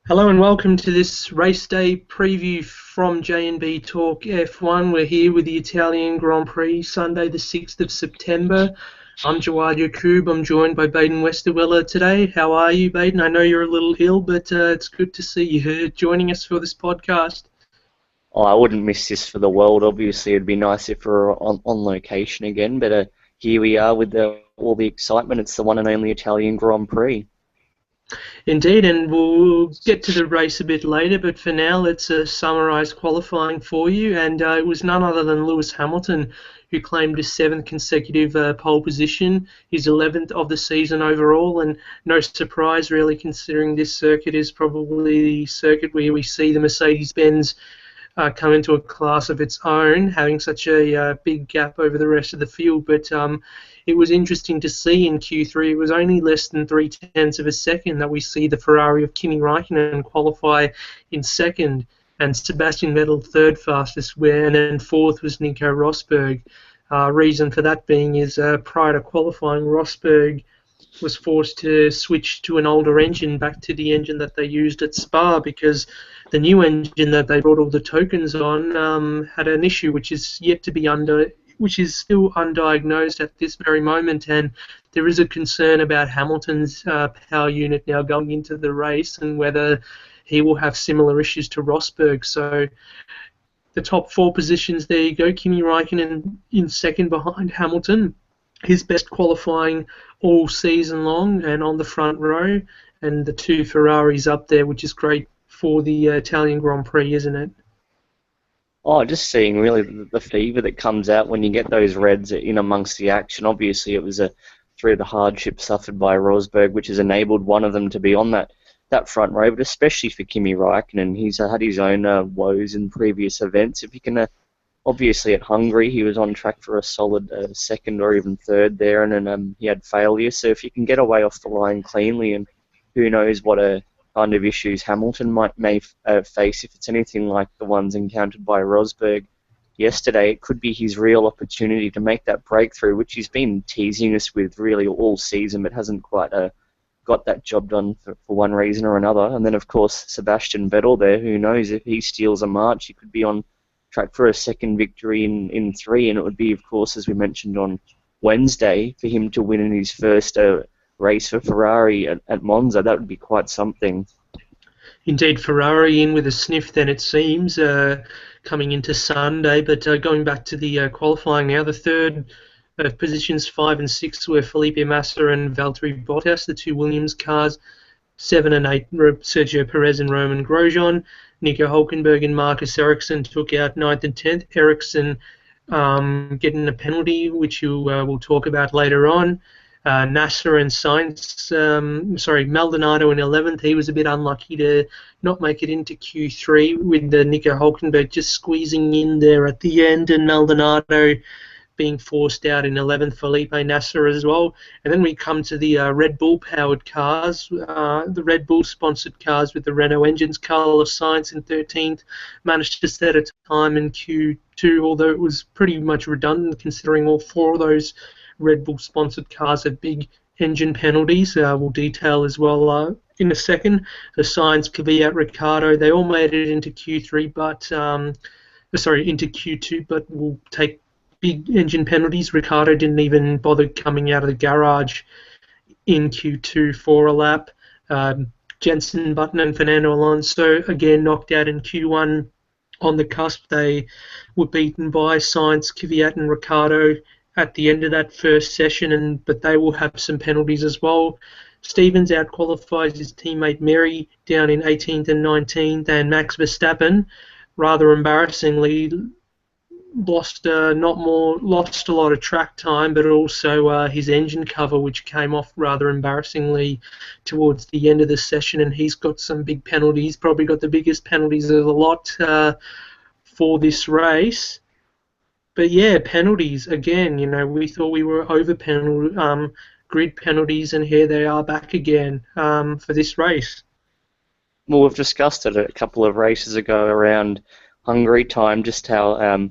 Hello and welcome to this race day preview from J&B Talk F1. We're here with the Italian Grand Prix, Sunday the 6th of September. I'm Jawad Yacoub. I'm joined by Baden Westerweller today. How are you, Baden? I know you're a little ill, but it's good to see you here joining us for this podcast. Oh, I wouldn't miss this for the world. Obviously, it'd be nice if we were on location again, but here we are with all the excitement. It's the one and only Italian Grand Prix. Indeed, and we'll get to the race a bit later, but for now let's summarise qualifying for you. And it was none other than Lewis Hamilton who claimed his 7th consecutive pole position, his 11th of the season overall, and no surprise really, considering this circuit is probably the circuit where we see the Mercedes-Benz come into a class of its own, having such a big gap over the rest of the field. But it was interesting to see in Q3, it was only less than 0.3 of a second that we see the Ferrari of Kimi Raikkonen qualify in second, and Sebastian Vettel third fastest, and then fourth was Nico Rosberg. Reason for that being is prior to qualifying, Rosberg was forced to switch to an older engine, back to the engine that they used at Spa, because the new engine that they brought all the tokens on had an issue which is still undiagnosed at this very moment, and there is a concern about Hamilton's power unit now going into the race and whether he will have similar issues to Rosberg. So the top 4 positions, there you go. Kimi Raikkonen in second behind Hamilton, his best qualifying all season long and on the front row, and the 2 Ferraris up there, which is great for the Italian Grand Prix, isn't it? Oh, just seeing really the fever that comes out when you get those reds in amongst the action. Obviously, it was through the hardship suffered by Rosberg, which has enabled one of them to be on that front row, but especially for Kimi Raikkonen. He's had his own woes in previous events. If he can... Obviously, at Hungary, he was on track for a solid second or even third there, and then he had failure. So if you can get away off the line cleanly, and who knows what kind of issues Hamilton may face if it's anything like the ones encountered by Rosberg yesterday, it could be his real opportunity to make that breakthrough, which he's been teasing us with really all season, but hasn't quite got that job done for one reason or another. And then, of course, Sebastian Vettel there, who knows, if he steals a March, he could be on track for a second victory in 3, and it would be, of course, as we mentioned on Wednesday, for him to win in his first race for Ferrari at Monza. That would be quite something. Indeed, Ferrari in with a sniff then, it seems, coming into Sunday. But going back to the qualifying now, the third positions 5 and 6 were Felipe Massa and Valtteri Bottas, the 2 Williams cars. 7 and 8, Sergio Perez and Roman Grosjean. Nico Hülkenberg and Marcus Ericsson took out 9th and 10th. Ericsson getting a penalty, which you will talk about later on. Nasser and Maldonado in 11th. He was a bit unlucky to not make it into Q3, with the Nico Hülkenberg just squeezing in there at the end, and Maldonado being forced out in 11th, Felipe Nasser as well. And then we come to the Red Bull-powered cars, the Red Bull-sponsored cars with the Renault engines. Carlos Sainz in 13th managed to set a time in Q2, although it was pretty much redundant considering all 4 of those Red Bull-sponsored cars had big engine penalties. We'll detail as well in a second. The Sainz, Kvyat, Ricciardo, they all made it into Q3, into Q2, but will take big engine penalties. Ricciardo didn't even bother coming out of the garage in Q2 for a lap. Jenson Button and Fernando Alonso again knocked out in Q1 on the cusp. They were beaten by Sainz, Kvyat and Ricciardo at the end of that first session, but they will have some penalties as well. Stevens outqualifies his teammate Mary down in 18th and 19th, and Max Verstappen, rather embarrassingly, lost a lot of track time, but also his engine cover, which came off rather embarrassingly towards the end of the session, and he's got some big penalties, probably got the biggest penalties of the lot for this race. But yeah, penalties again. We thought we were over grid penalties, and here they are back again for this race. Well, we've discussed it a couple of races ago around Hungary time, just how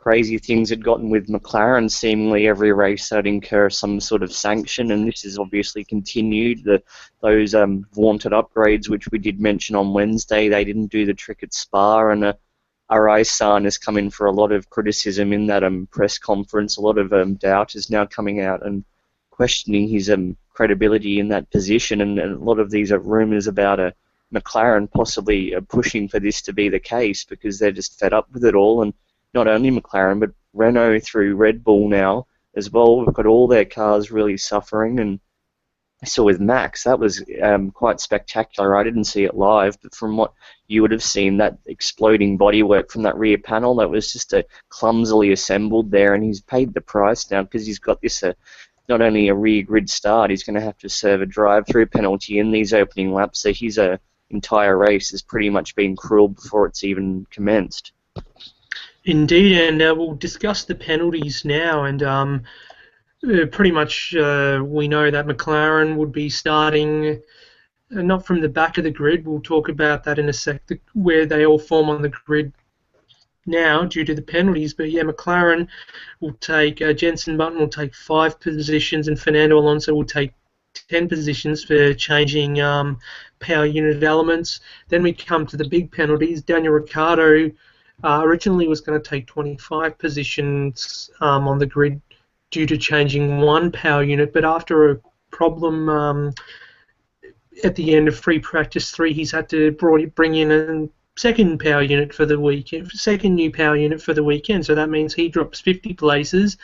crazy things had gotten with McLaren. Seemingly every race had incur some sort of sanction, and this has obviously continued. Those vaunted upgrades, which we did mention on Wednesday, they didn't do the trick at Spa, and Arai-san has come in for a lot of criticism in that press conference. A lot of doubt is now coming out and questioning his credibility in that position, and a lot of these are rumours about McLaren possibly pushing for this to be the case because they're just fed up with it all. And not only McLaren, but Renault through Red Bull now as well. We've got all their cars really suffering. And I saw with Max, that was quite spectacular. I didn't see it live, but from what you would have seen, that exploding bodywork from that rear panel, that was just clumsily assembled there, and he's paid the price now because he's got this not only a rear grid start, he's going to have to serve a drive-through penalty in these opening laps, so his entire race has pretty much been cruel before it's even commenced. Indeed, and we'll discuss the penalties now, and pretty much we know that McLaren would be starting not from the back of the grid. We'll talk about that in a sec, where they all form on the grid now due to the penalties. But yeah, McLaren will take, Jenson Button will take 5 positions, and Fernando Alonso will take 10 positions for changing power unit elements. Then we come to the big penalties. Daniel Ricciardo originally was going to take 25 positions on the grid due to changing 1 power unit, but after a problem at the end of free practice 3, he's had to bring in a second power unit for the weekend, second new power unit for the weekend. So that means he drops 50 places.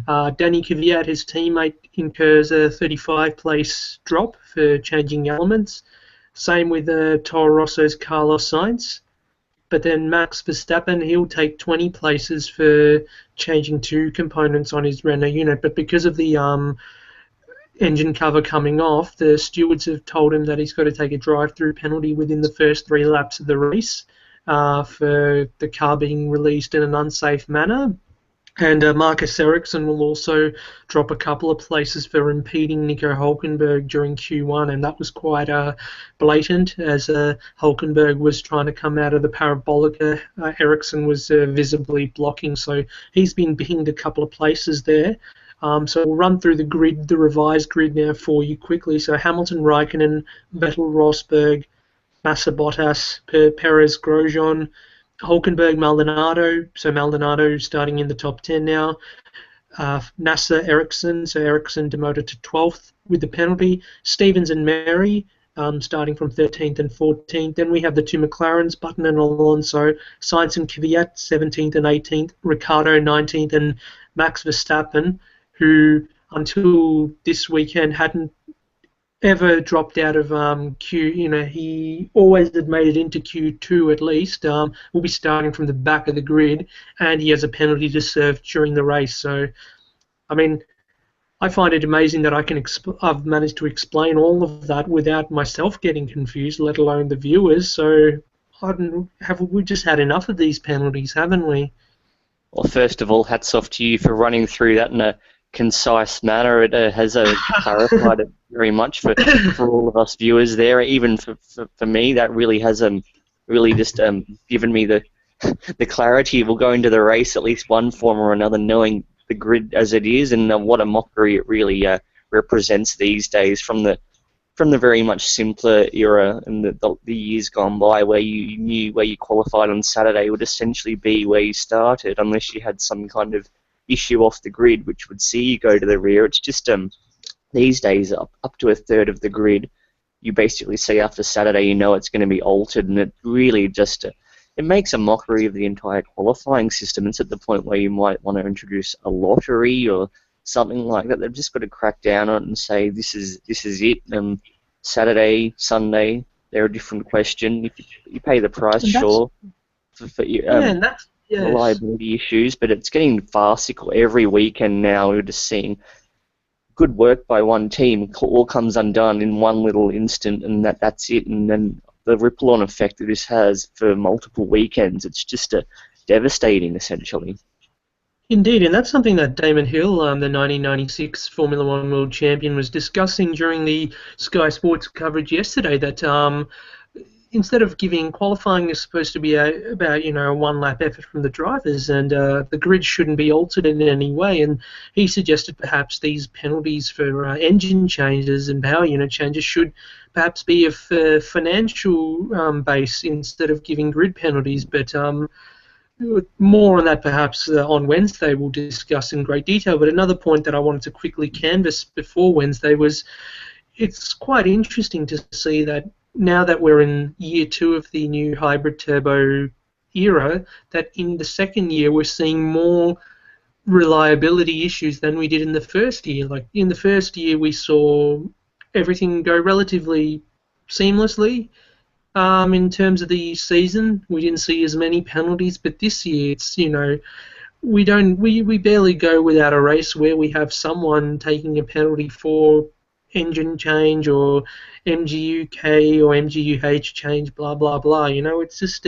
Danny Kvyat, his teammate, incurs a 35-place drop for changing elements. Same with Toro Rosso's Carlos Sainz. But then Max Verstappen, he'll take 20 places for changing 2 components on his Renault unit. But because of the engine cover coming off, the stewards have told him that he's got to take a drive-through penalty within the first 3 laps of the race for the car being released in an unsafe manner. And Marcus Ericsson will also drop a couple of places for impeding Nico Hülkenberg during Q1, and that was quite blatant, as Hülkenberg was trying to come out of the parabolica. Ericsson was visibly blocking, so he's been pinged a couple of places there. So we'll run through the grid, the revised grid now for you quickly. So Hamilton, Raikkonen, Vettel, Rosberg, Massa, Bottas, Perez, Grosjean, Hülkenberg, Maldonado. So Maldonado starting in the top 10 now. Nasser, Ericsson. So Ericsson demoted to 12th with the penalty. Stevens and Mary starting from 13th and 14th. Then we have the 2 McLarens, Button and Alonso. Sainz and Kvyat, 17th and 18th. Ricciardo, 19th, and Max Verstappen, who until this weekend hadn't ever dropped out of Q. He always had made it into Q2 at least. Will be starting from the back of the grid, and he has a penalty to serve during the race. So, I mean, I find it amazing that I've managed to explain all of that without myself getting confused, let alone the viewers. So, we just had enough of these penalties, haven't we? Well, first of all, hats off to you for running through that in a concise manner. It has clarified it very much for all of us viewers there. Even for me, that really has really just given me the clarity. We'll go into the race at least one form or another, knowing the grid as it is, and what a mockery it really represents these days from the very much simpler era and the years gone by, where you knew where you qualified on Saturday would essentially be where you started, unless you had some kind of issue off the grid which would see you go to the rear. It's just these days up to a third of the grid you basically see after Saturday you know it's going to be altered, and it really just it makes a mockery of the entire qualifying system. It's at the point where you might want to introduce a lottery or something like that. They've just got to crack down on it and say this is it. Saturday, Sunday, they're a different question. If you pay the price, sure, for reliability issues, but it's getting farcical every weekend now. We're just seeing good work by one team all comes undone in one little instant, and that's it. And then the ripple-on effect that this has for multiple weekends, it's just devastating, essentially. Indeed, and that's something that Damon Hill, the 1996 Formula One World Champion, was discussing during the Sky Sports coverage yesterday, that instead of giving qualifying is supposed to be about a one lap effort from the drivers, and the grid shouldn't be altered in any way. And he suggested perhaps these penalties for engine changes and power unit changes should perhaps be of financial base instead of giving grid penalties. But more on that perhaps on Wednesday we'll discuss in great detail. But another point that I wanted to quickly canvass before Wednesday was it's quite interesting to see that now that we're in year 2 of the new hybrid turbo era, that in the second year we're seeing more reliability issues than we did in the first year. Like in the first year we saw everything go relatively seamlessly. In terms of the season, we didn't see as many penalties, but this year it's we barely go without a race where we have someone taking a penalty for engine change or MGUK or MGUH change, blah blah blah. It's just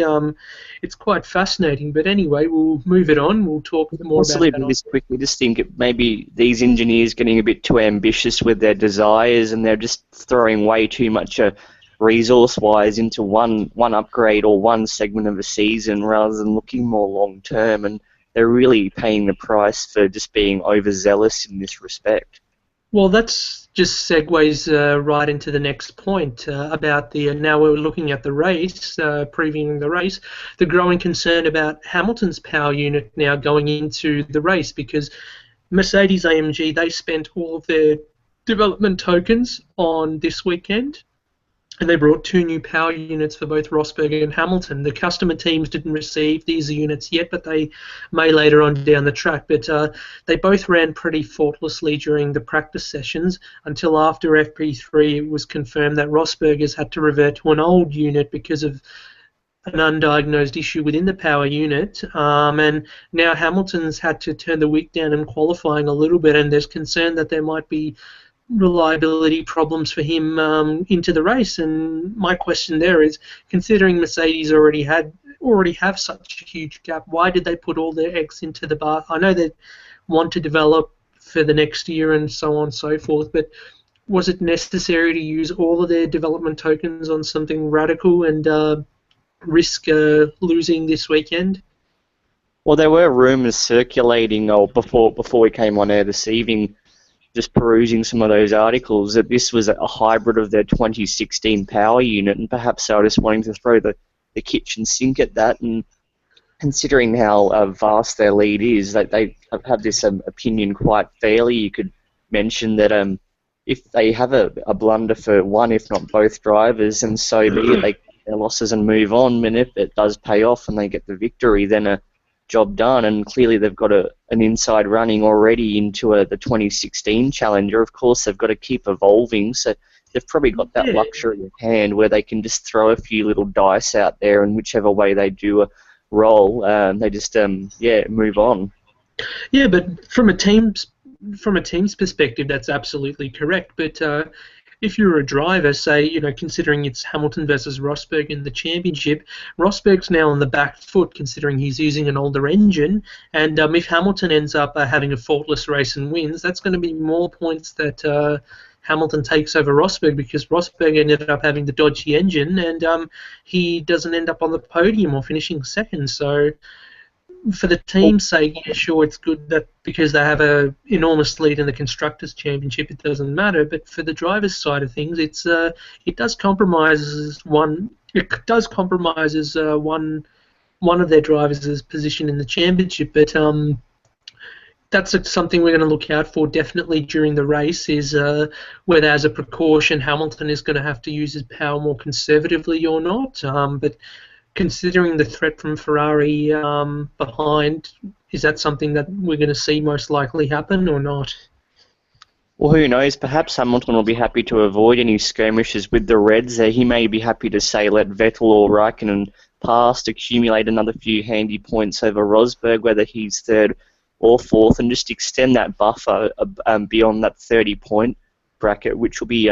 it's quite fascinating. But anyway, we'll move it on. We'll talk more about Possibly that. this quickly, just think maybe these engineers getting a bit too ambitious with their desires, and they're just throwing way too much resource-wise into one upgrade or one segment of a season rather than looking more long-term, and they're really paying the price for just being overzealous in this respect. Well, that's just segues right into the next point about now we're looking at the race, previewing the race, the growing concern about Hamilton's power unit now going into the race, because Mercedes-AMG, they spent all of their development tokens on this weekend, and they brought 2 new power units for both Rosberg and Hamilton. The customer teams didn't receive these units yet, but they may later on down the track. But they both ran pretty faultlessly during the practice sessions until after FP3 it was confirmed that Rosberg has had to revert to an old unit because of an undiagnosed issue within the power unit. And now Hamilton's had to turn the wick down in qualifying a little bit, and there's concern that there might be reliability problems for him into the race. And my question there is, considering Mercedes already have such a huge gap, why did they put all their eggs into the basket? I know they want to develop for the next year and so on and so forth, but was it necessary to use all of their development tokens on something radical and risk losing this weekend? Well, there were rumours circulating before we came on air this evening, just perusing some of those articles, that this was a hybrid of their 2016 power unit, and perhaps they were just wanting to throw the kitchen sink at that. And considering how vast their lead is, they have this opinion quite fairly. You could mention that if they have a blunder for one, if not both drivers, and so be it, they cut their losses and move on. And if it does pay off and they get the victory, then job done. And clearly they've got an inside running already into the 2016 Challenger. Of course, they've got to keep evolving, so they've probably got that luxury of hand where they can just throw a few little dice out there, and whichever way they do roll, they just move on. Yeah, but from a team's perspective, that's absolutely correct. But if you're a driver, say, considering it's Hamilton versus Rosberg in the championship, Rosberg's now on the back foot considering he's using an older engine, and if Hamilton ends up having a faultless race and wins, that's going to be more points that Hamilton takes over Rosberg, because Rosberg ended up having the dodgy engine, and he doesn't end up on the podium or finishing second. So for the team's sake, yeah, sure, it's good that because they have an enormous lead in the Constructors' Championship, it doesn't matter. But for the drivers' side of things, it does compromise one of their drivers' position in the championship. But that's something we're going to look out for definitely during the race, is whether as a precaution Hamilton is going to have to use his power more conservatively or not. But considering the threat from Ferrari behind, is that something that we're going to see most likely happen or not? Well, who knows? Perhaps Hamilton will be happy to avoid any skirmishes with the Reds. He may be happy to say let Vettel or Raikkonen pass, accumulate another few handy points over Rosberg, whether he's third or fourth, and just extend that buffer beyond that 30-point bracket, which will be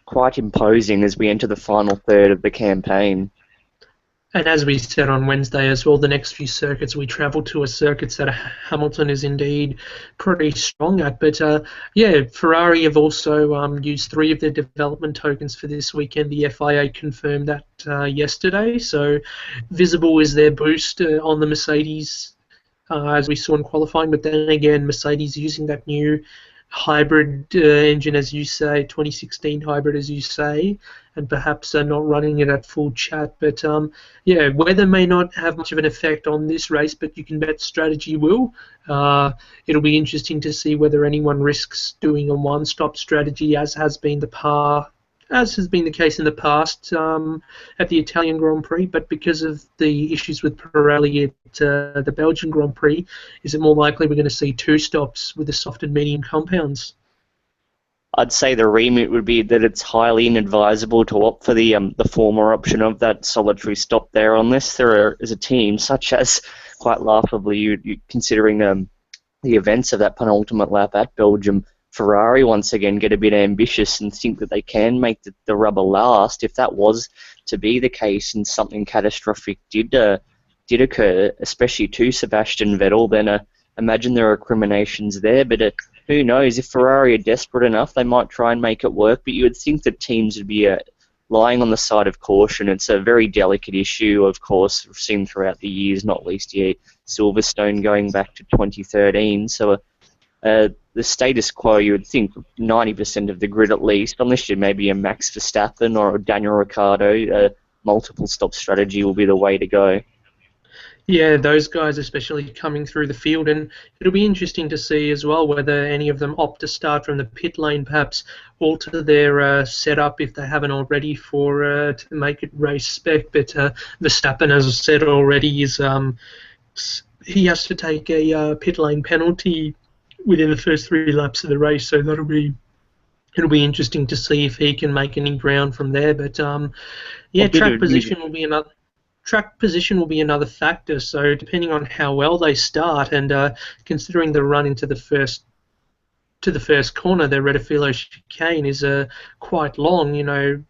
quite imposing as we enter the final third of the campaign. And as we said on Wednesday as well, the next few circuits we travel to are circuits that Hamilton is indeed pretty strong at. But yeah, Ferrari have also used 3 of their development tokens for this weekend. The FIA confirmed that yesterday. So visible is their boost on the Mercedes, as we saw in qualifying. But then again, Mercedes using that new hybrid engine, as you say, 2016 hybrid, as you say, and perhaps not running it at full chat. But yeah, weather may not have much of an effect on this race, but you can bet strategy will. It'll be interesting to see whether anyone risks doing a one-stop strategy, as has been the case in the past at the Italian Grand Prix, but because of the issues with Pirelli at the Belgian Grand Prix, is it more likely we're going to see 2 stops with the soft and medium compounds? I'd say the remit would be that it's highly inadvisable to opt for the former option of that solitary stop there, unless there is a team such as, quite laughably, you considering the events of that penultimate lap at Belgium, Ferrari once again get a bit ambitious and think that they can make the rubber last. If that was to be the case and something catastrophic did occur, especially to Sebastian Vettel, then imagine there are recriminations there. But who knows? If Ferrari are desperate enough, they might try and make it work. But you would think that teams would be lying on the side of caution. It's a very delicate issue, of course, we've seen throughout the years, not least Silverstone going back to 2013. So the status quo, you would think 90% of the grid at least, unless you're maybe a Max Verstappen or a Daniel Ricciardo, multiple stop strategy will be the way to go. Yeah, those guys especially coming through the field, and it'll be interesting to see as well whether any of them opt to start from the pit lane, perhaps alter their setup if they haven't already to make it race spec. But Verstappen, as I said already, he has to take a pit lane penalty within the first 3 laps of the race, so it'll be interesting to see if he can make any ground from there. But yeah, track position will be another factor. So depending on how well they start, and considering the run into the first corner, the Rettifilo chicane is quite long.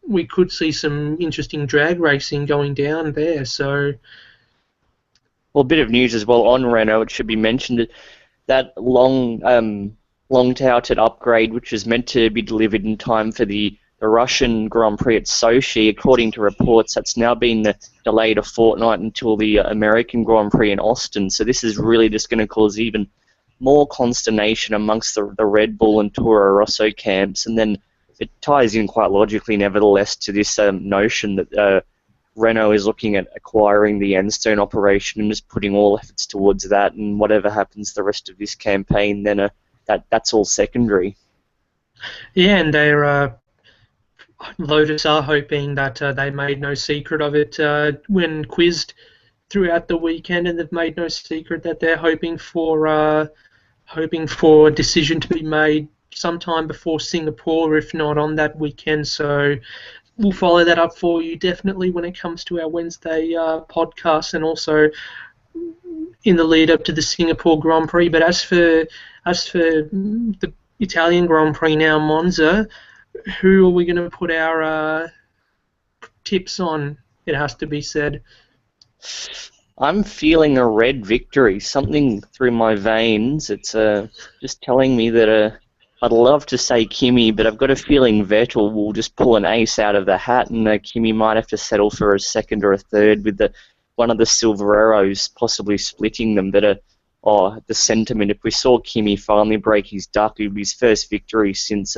We could see some interesting drag racing going down there. So, well, a bit of news as well on Renault. It should be mentioned that long-touted upgrade, which was meant to be delivered in time for the Russian Grand Prix at Sochi, according to reports, that's now been delayed a fortnight until the American Grand Prix in Austin. So this is really just going to cause even more consternation amongst the Red Bull and Toro Rosso camps. And then it ties in quite logically, nevertheless, to this notion that Renault is looking at acquiring the Enstone operation and just putting all efforts towards that. And whatever happens the rest of this campaign, then that's all secondary. Yeah, and Lotus are hoping that they made no secret of it when quizzed throughout the weekend, and they've made no secret that they're hoping for a decision to be made sometime before Singapore, if not on that weekend. So we'll follow that up for you definitely when it comes to our Wednesday podcast, and also in the lead up to the Singapore Grand Prix. But as for the Italian Grand Prix now, Monza, who are we going to put our tips on? It has to be said. I'm feeling a red victory, something through my veins. It's just telling me that I'd love to say Kimi, but I've got a feeling Vettel will just pull an ace out of the hat, and Kimi might have to settle for a second or a third with one of the Silvereros possibly splitting them. But the sentiment, if we saw Kimi finally break his duck, it would be his first victory since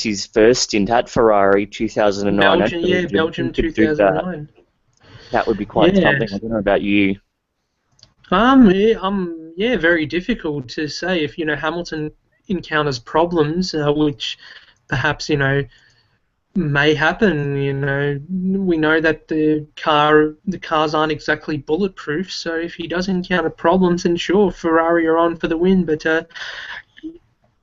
his first stint at Ferrari, 2009. Belgium 2009. That would be quite something. I don't know about you. Very difficult to say. If Hamilton encounters problems, which perhaps may happen. We know that the cars aren't exactly bulletproof. So if he does encounter problems, then sure, Ferrari are on for the win. But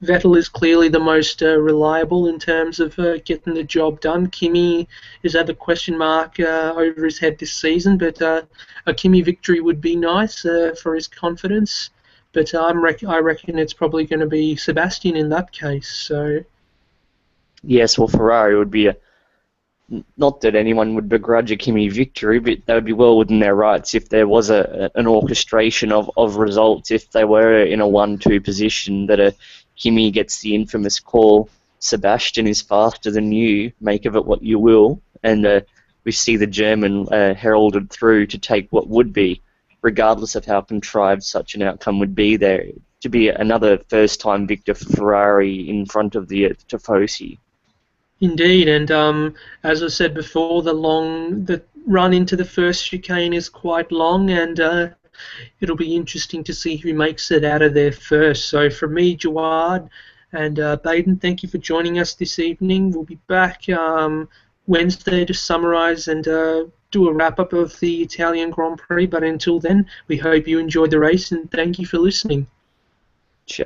Vettel is clearly the most reliable in terms of getting the job done. Kimi is at a question mark over his head this season, but a Kimi victory would be nice for his confidence. But I reckon it's probably going to be Sebastian in that case. So yes, well, Ferrari would be not that anyone would begrudge a Kimi victory, but they would be well within their rights if there was an orchestration of results. If they were in a 1-2 position, that a Kimi gets the infamous call, Sebastian is faster than you, make of it what you will, and we see the German heralded through to take what would be, regardless of how contrived such an outcome would be there, to be another first-time victor for Ferrari in front of the Tifosi. Indeed, and as I said before, the run into the first chicane is quite long, and it'll be interesting to see who makes it out of there first. So from me, Jawad, and Baden, thank you for joining us this evening. We'll be back Wednesday to summarise and do a wrap-up of the Italian Grand Prix, but until then, we hope you enjoyed the race, and thank you for listening. Ciao.